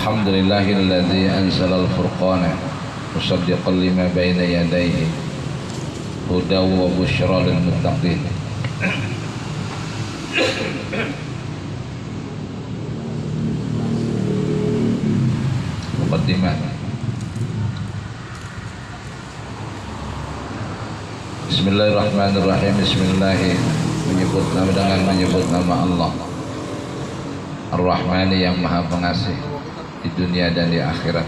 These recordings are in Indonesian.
Alhamdulillahilladzi anzalal furqana musaddiqan lima baina yadayhi hudaw wa busyra lil muttaqin. Muqaddimah. Bismillahirrahmanirrahim. Menyebut nama Allah Ar-Rahmani yang Maha Pengasih di dunia dan di akhirat,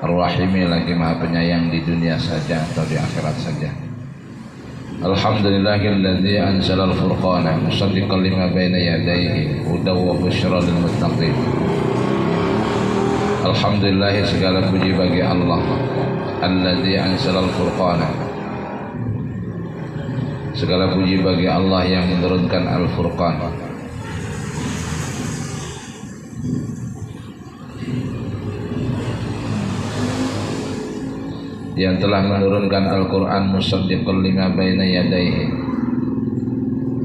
Ar-Rahimi lagi Maha Penyayang di dunia saja atau di akhirat saja. Alhamdulillahilladzi anzalal furqana musaddiqan lima baina yadayhi hudaw wa busyra lil muttaqin. Alhamdulillah, segala puji bagi Allah alladzi anzalal furqana. Segala puji bagi Allah yang menurunkan Al-Furqan. Yang telah menurunkan Al-Quran musaddiqan lima baina yadayhi.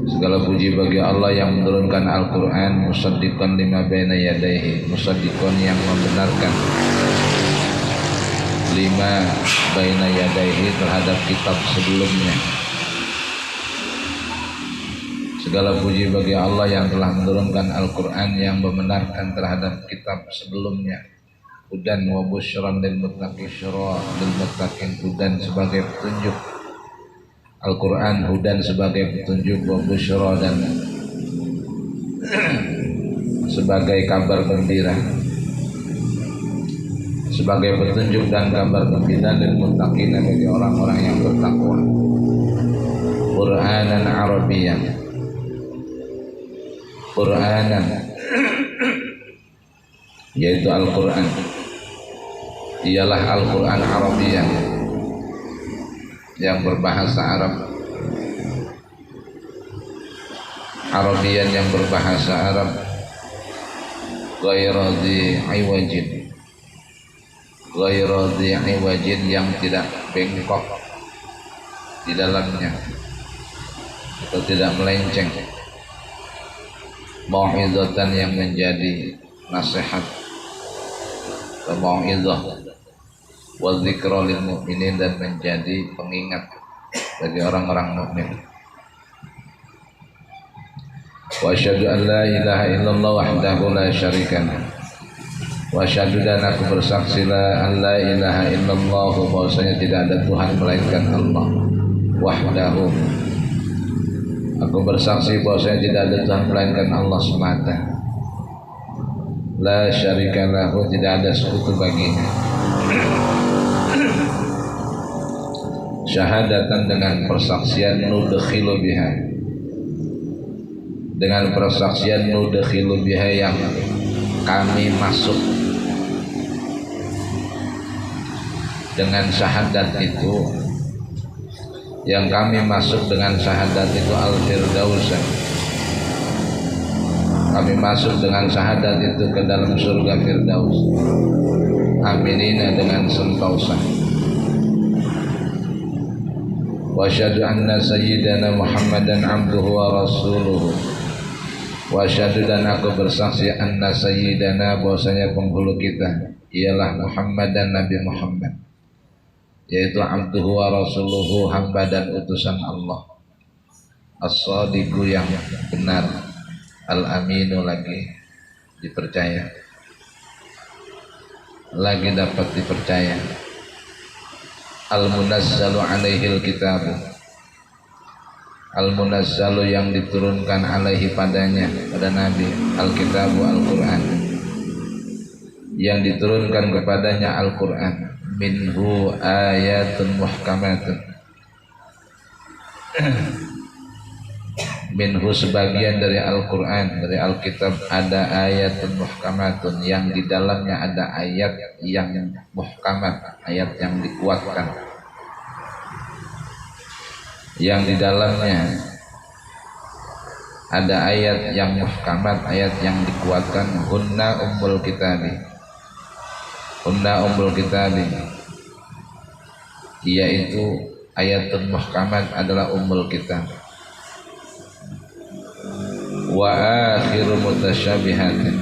Segala puji bagi Allah yang menurunkan Al-Quran musaddiqan lima baina yadayhi, musaddiqan yang membenarkan lima baina yadayhi terhadap kitab sebelumnya. Segala puji bagi Allah yang telah menurunkan Al-Quran yang membenarkan terhadap kitab sebelumnya. Hudan wa busyran lil muttaqin, hudan sebagai petunjuk, Al-Quran hudan sebagai petunjuk, wa busyra dan sebagai kabar gembira, sebagai petunjuk dan kabar gembira lil muttaqin bagi orang-orang yang bertakwa. Qur'anan Arabiyyan, Qur'anan yaitu Al-Quran, ialah Al-Quran Arabiyyan yang berbahasa Arab, Arabiyyan yang berbahasa Arab, ghairu dzi iwajin, yang tidak bengkok di dalamnya atau tidak melenceng, mau'izatan yang menjadi nasihat atau mau'izah, wa dzikra lil mu'minin dan menjadi pengingat bagi orang-orang mukmin. Wa asyhadu an la ilaha illallah wahdahu la syarikalah. Wa asyhadu, dan aku bersaksi an la ilaha illallah, bahwasanya tidak ada Tuhan melainkan Allah. Wahdahu, aku bersaksi bahwasanya tidak ada Tuhan melainkan Allah semata. La syarikalah, tidak ada sekutu baginya. Syahadatan, dengan persaksian nudkhilu biha, dengan persaksian nudkhilu biha yang kami masuk dengan syahadat itu, yang kami masuk dengan syahadat itu al-firdaus, kami masuk dengan syahadat itu ke dalam surga Firdaus, aminina, dengan sentosa. Wa asyhadu anna sayyidana Muhammadan abduhu wa rasuluhu. Wa asyhadu, dan aku bersaksi anna sayyidana, bahwasanya penghulu kita ialah Muhammad dan Nabi Muhammad, yaitu abduhu wa rasuluhu, hamba dan utusan Allah, as-sadiqu yang benar, al-aminu lagi dipercaya, lagi dapat dipercaya, al-munazzalu alaihil kitabu, al-munazzalu yang diturunkan alaihi padanya, pada Nabi, al-kitabu Al-Quran, yang diturunkan kepadanya Al-Quran, minhu ayatun muhkamatun, minhu sebagian dari Al-Quran, dari Alkitab, ada ayatun muhkamatun, yang di dalamnya ada ayat yang muhkamat, ayat yang dikuatkan, yang di dalamnya ada ayat yang muhkamat, ayat yang dikuatkan. Hunna ummul kitabi, hunna ummul kitabi, yaitu ayatun muhkamat adalah ummul kitab. Wa akhiru mutasyabihatin,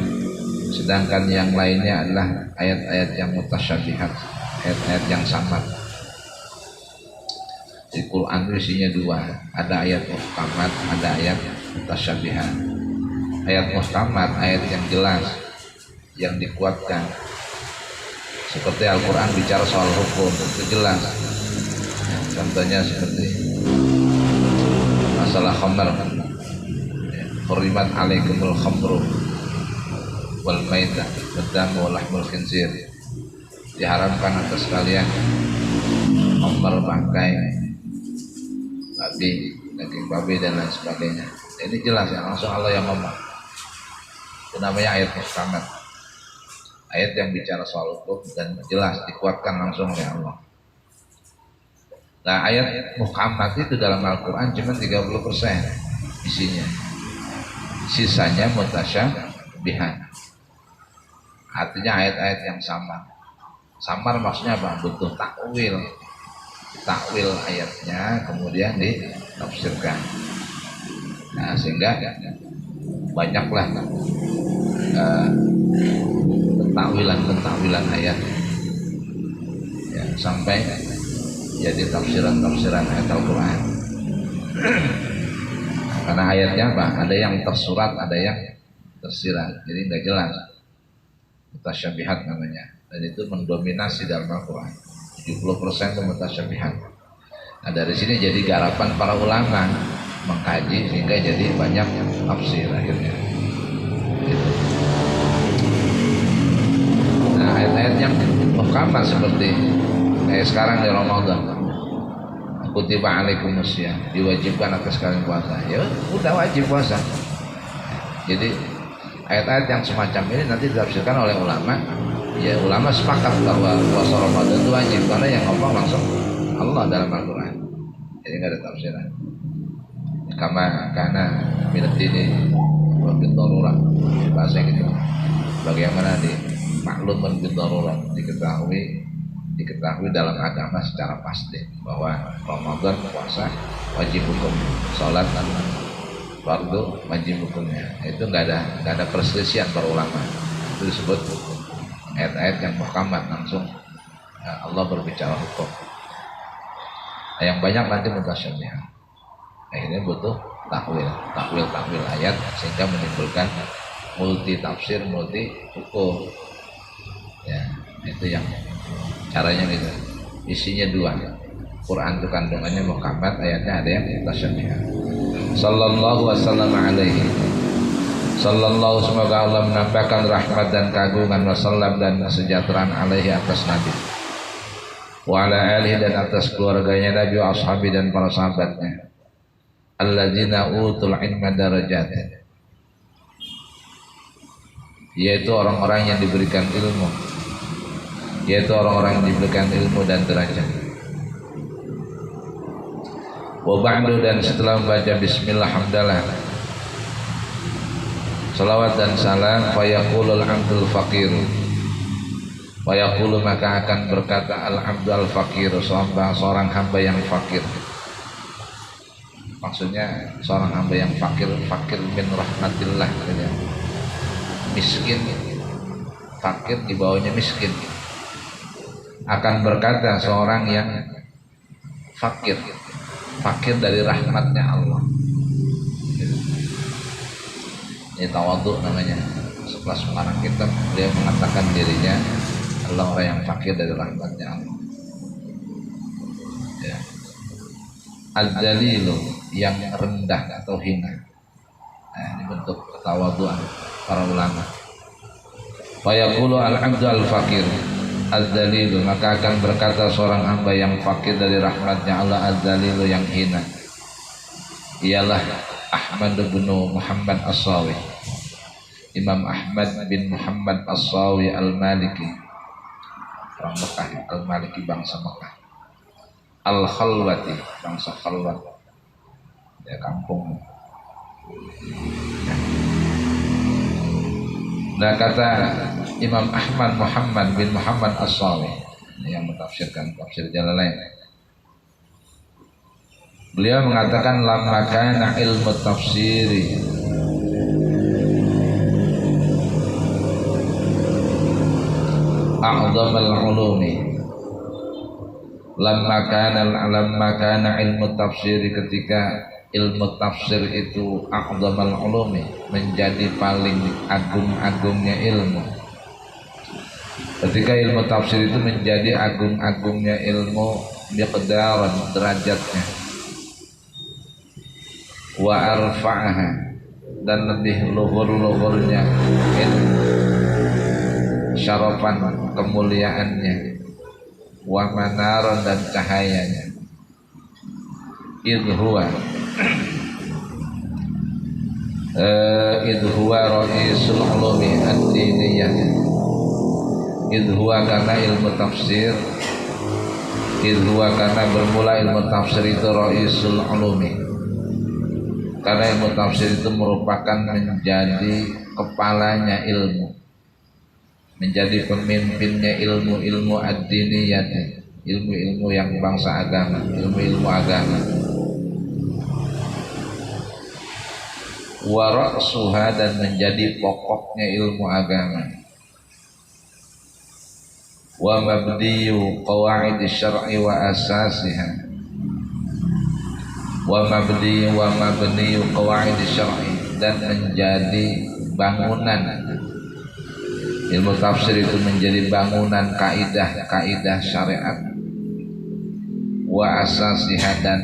Sedangkan yang lainnya adalah ayat-ayat yang mutasyabihat, ayat-ayat yang samar. Di Quran itu isinya dua, ada ayat muhkamat, ada ayat mutasyabihat. Ayat muhkamat, ayat yang jelas, yang dikuatkan. Seperti Al-Quran bicara soal hukum, itu jelas. Contohnya seperti masalah khamr, hurimat alaikumul khamru wal maitah wad-damu wa lahmul khinzir. Diharamkan atas kalian khamr, bangkai babi, daging babi dan lain sebagainya. Ini jelas ya, langsung Allah yang ngomong. Itu namanya ayat muhkamat, ayat yang bicara soal hukum dan jelas, dikuatkan langsung oleh Allah. Nah, ayat muhkamat itu dalam Al-Quran cuma 30% isinya, sisanya mutasyabihat. Artinya ayat-ayat yang samar. Samar maksudnya apa? Butuh takwil ayatnya, kemudian ditafsirkan. Nah, sehingga banyaklah pentakwilan ayat ya, sampai jadi tafsiran ayat Al-Quran. Karena ayatnya apa? Ada yang tersurat, ada yang tersirat, jadi nggak jelas. Mutasyabihat namanya, dan itu mendominasi dalam Al-Quran. 70% itu mutasyabihat. Nah, dari sini jadi garapan para ulama mengkaji sehingga jadi banyak tafsir akhirnya. Gitu. Nah, ayat-ayat yang muhkamat seperti sekarang di Ramadan, kutiba alaikumusya, diwajibkan atas kalian puasa. Ya udah wajib puasa. Jadi ayat-ayat yang semacam ini nanti ditafsirkan oleh ulama. Ya ulama sepakat bahwa puasa Ramadan itu wajib, karena yang ngomong langsung Allah dalam Al-Quran. Jadi nggak ada tafsiran. Karena minat ini bin darurat, bahasa gitu. Bagaimana dimakluman bin darurat, diketahui dalam agama secara pasti bahwa Ramadan puasa wajib hukum, sholat dan fardu wajib hukumnya. Itu nggak ada perselisihan para ulama. Itu disebut ayat-ayat yang muhkamat, langsung Allah berbicara hukum. Nah, yang banyak nanti mutasyabihat. Akhirnya butuh takwil ayat sehingga menimbulkan multi tafsir, multi hukum. Ya, itu yang caranya gitu. Isinya dua. Quran itu kandungannya muhkamat, ayatnya ada yang mutasyabihat. Sallallahu wasallam alaihi. Sallallahu, semoga Allah menampakkan rahmat dan keagungan wasallam dan kesejahteraan alaihi atas Nabi, wa ala alihi dan atas keluarganya Nabi, wa ashabi dan para sahabatnya, alladzina utul ilma darajat, yaitu orang-orang yang diberikan ilmu, yaitu orang-orang yang diberikan ilmu dan derajat. Wa ba'du, dan setelah membaca bismillah hamdalah, salawat dan salam, fayaqulul abdul faqir, fayaqulu maka akan berkata al-abdul faqir, seorang hamba yang fakir. Maksudnya seorang hamba yang fakir min rahmatillah, miskin, fakir di bawahnya miskin. Akan berkata seorang yang fakir dari rahmatnya Allah. Ini tawadhu namanya. Sekelas pengarang kitab, beliau mengatakan dirinya adalah orang yang fakir dari rahmatnya Allah. Ya. Al-Dalilu, yang rendah atau hina. Nah, ini bentuk ketawadhuan para ulama. Wa yaqulu al-'abdu al-faqir al-Dalilu, maka akan berkata seorang hamba yang fakir dari rahmatnya Allah, al-Dalilu, yang hina, ialah Ahmad bin Muhammad As-Sawi, Imam Ahmad bin Muhammad As-Sawi Al-Maliki, orang Mekah, Al-Maliki bangsa Mekah, Al-Khalwati, bangsa Khalwat, ya kampung. Nah, kata Imam Ahmad Muhammad bin Muhammad As-Sawi yang mentafsirkan tafsir Jalalain, beliau mengatakan lamma kana ilmu tafsiri a'dhamal ulumi. Lamma kana ilmu tafsir, ketika ilmu tafsir itu a'dhamal ulumi, menjadi paling agung-agungnya ilmu. Ketika ilmu tafsir itu menjadi agung-agungnya ilmu, biqdaran, derajatnya, wa arfa'aha, dan lebih luhur-luhurnya ilmu, syarafan, kemuliaannya, wa manaran, dan cahayanya. Idhuwa ra'isul ulumi ad-diniyah. Idhuwa karena ilmu tafsir, idhuwa karena bermula ilmu tafsir itu ra'isul ulumi, karena ilmu tafsir itu merupakan menjadi kepalanya ilmu, menjadi pemimpinnya ilmu-ilmu ad-diniyah, ilmu-ilmu yang bangsa agama, ilmu-ilmu agama. Wa ra'suha, dan menjadi pokoknya ilmu agama. Wa mabdiyu qawaid syar'i wa asasiha. Wa mabniyu qawaid syar'i, dan menjadi bangunan. Ilmu tafsir itu menjadi bangunan kaidah-kaidah syariat. Wa asasiha, dan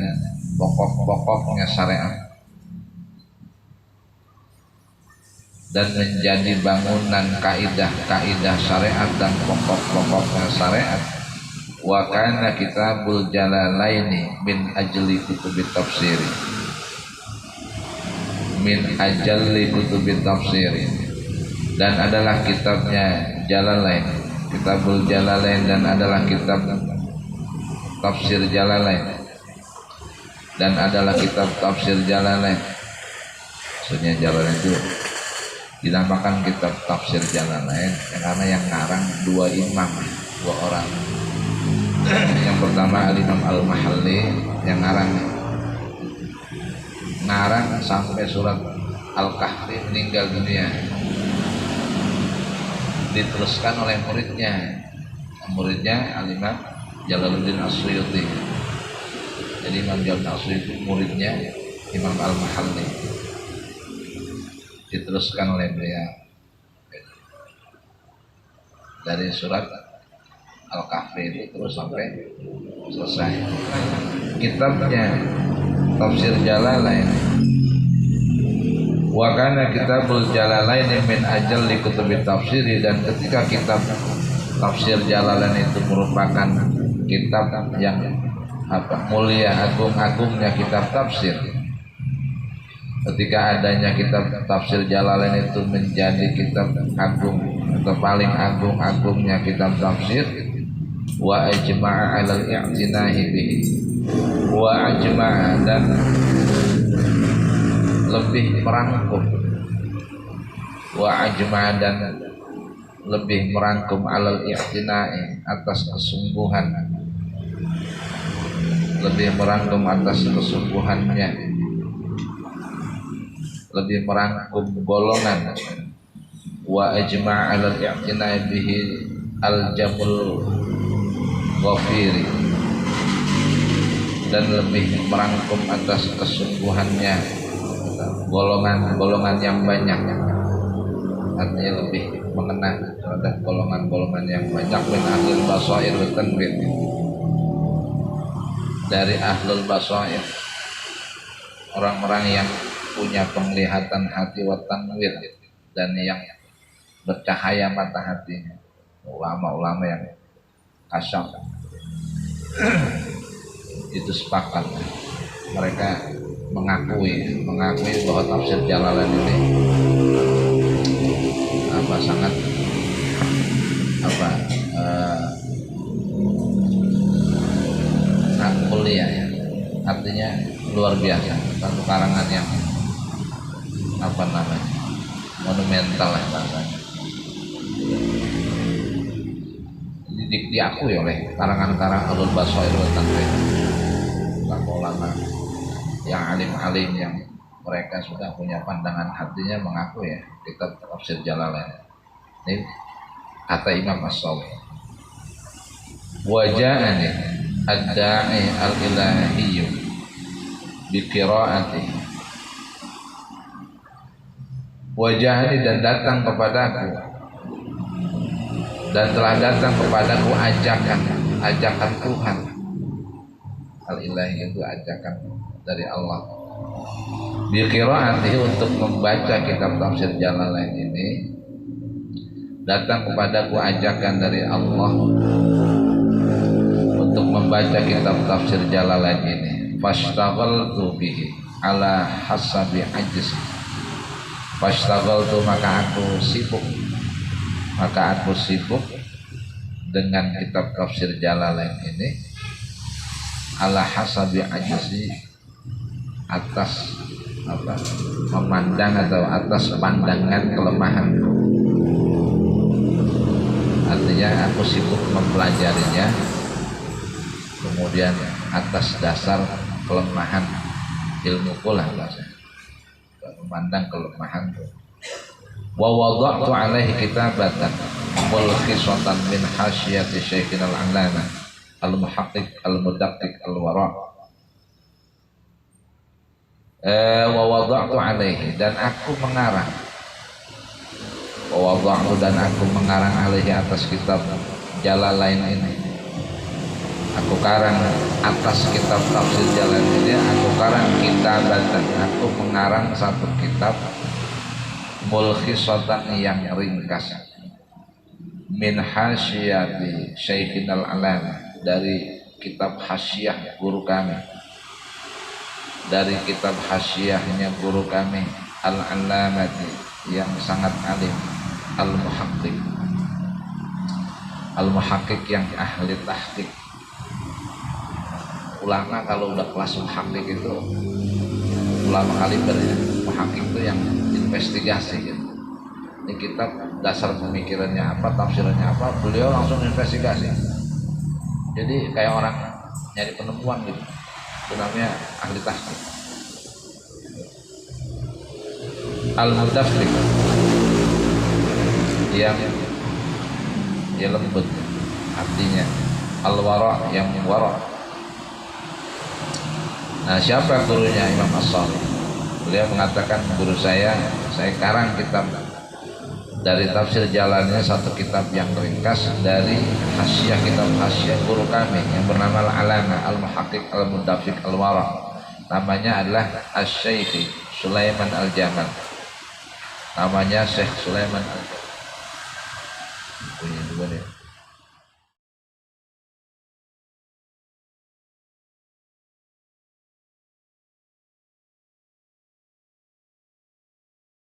pokok-pokoknya syariat, dan menjadi bangunan kaidah-kaidah syariat dan pokok-pokoknya syariat. Wa kana kitabul jalalaini min ajli kutubit tafsir, min ajalli kutubit tafsir, dan adalah kitabnya Jalalain, kitabul Jalalain, dan adalah kitab tafsir Jalalain, dan adalah kitab tafsir Jalalain. Maksudnya Jalalain itu dinamakan kitab tafsir Jalalain karena yang ngarang dua imam, dua orang. Yang pertama Al-Imam Al-Mahalli, yang ngarang sampai surat Al-Kahfi, meninggal dunia, diteruskan oleh muridnya Al-Imam Jalaluddin As-Suyuti. Jadi Imam Jalaluddin As-Suyuti muridnya Imam Al-Mahalli, diteruskan oleh beliau dari surat Al-Kahfi itu terus sampai selesai. Kitabnya tafsir Jalalain, wa kana kitabul Jalalain min ajalli kutubit tafsiri, dan ketika kitab tafsir Jalalain itu merupakan kitab yang mulia, agung-agungnya kitab tafsir. Ketika adanya kitab tafsir Jalalain itu menjadi kitab agung atau paling agung-agungnya kitab tafsir. Wa ajma'a 'alal i'tinahi bihi, wa ajma'a, dan lebih merangkum, wa ajma'a, dan lebih merangkum 'alal i'tina'i, atas kesungguhan, lebih merangkum atas kesungguhannya, lebih merangkum golongan. Wa ajma'a 'alal i'tina'i bihi al-jamul ghafiri, dan lebih merangkum atas kesungguhannya golongan-golongan yang banyak, artinya lebih mengenal terhadap golongan-golongan yang banyak. Min ahlul basair wa tanwir, dari ahlul basair, orang-orang yang punya penglihatan hati, wa tanwir, dan yang bercahaya mata hatinya, ulama-ulama yang kasyaf. Itu sepakat, mereka mengakui bahwa tafsir Jalalain ini sangat mulia ya, artinya luar biasa, satu karangan yang monumental lah bahasanya. Diakui oleh karangan-karangan alul basair wa tanwir, ulama yang alim-alim yang mereka sudah punya pandangan hatinya mengaku ya kitab tafsir Jalalain. Ini kata Imam As-Sawi. Waja'ani ad-da'i al-ilahiyyu bi qiraati. Waja'ani, dan datang kepadaku, dan telah datang kepadaku ajakan Tuhan. Al-ilahi itu ajakan dari Allah. Bi qiraati, untuk membaca kitab tafsir Jalalain ini. Datang kepadaku ajakan dari Allah untuk membaca kitab tafsir Jalalain ini. Fashtaghaltu bihi ala hasabi ajzi. Fashtaghaltu, maka aku sibuk dengan kitab tafsir Jalalain ini ala hasabi ajzi, atas memandang atau atas pandangan kelemahanku. Artinya aku sibuk mempelajarinya, kemudian atas dasar kelemahan ilmu pula, memandang kelemahan. Wa wada'tu alaihi kitabatan mulkhisatan min hasyiyati syaikhina al-'allama al-muhaqqiq al-mudaqqiq al-wara'. Wa wada'tu alaihi, dan aku mengarang. Wa wada'tu, dan aku mengarang alaihi, atas kitab Jalalain ini. Aku karang atas kitab tafsir Jalalain ini, aku karang kitabatan, aku mengarang satu kitab mulkhisatan yang ringkas min hasyiyati syaikhina al-'allama, dari kitab hasyiyah guru kami, dari kitab hasyiyahnya guru kami al-'allamati, yang sangat alim, al-muhaqqiq yang ahli tahqiq. Ulama kalau udah kelas muhaqqiq itu ulama kaliber ya. Muhaqqiq itu yang investigasi gitu. Ini kitab dasar pemikirannya apa, tafsirannya apa, beliau langsung investigasi. Jadi kayak orang nyari penemuan gitu. Itu namanya ahli tahqiq. Al-mudaffiq, yang dia lembut artinya. Al-wara', yang wara'. Nah, siapa gurunya Imam As-Shali? Beliau mengatakan, guru saya karang kitab dari tafsir Jalalnya, satu kitab yang ringkas dari hasyiyah, kitab hasyiyah guru kami yang bernama Al-'Allama Al-Muhaqqiq Al-Mudaffiq Al-Wara'. Namanya adalah Asy-Syaikh Sulaiman Al-Jamal. Namanya Syekh Sulaiman Al-Jamal. Punya juga deh.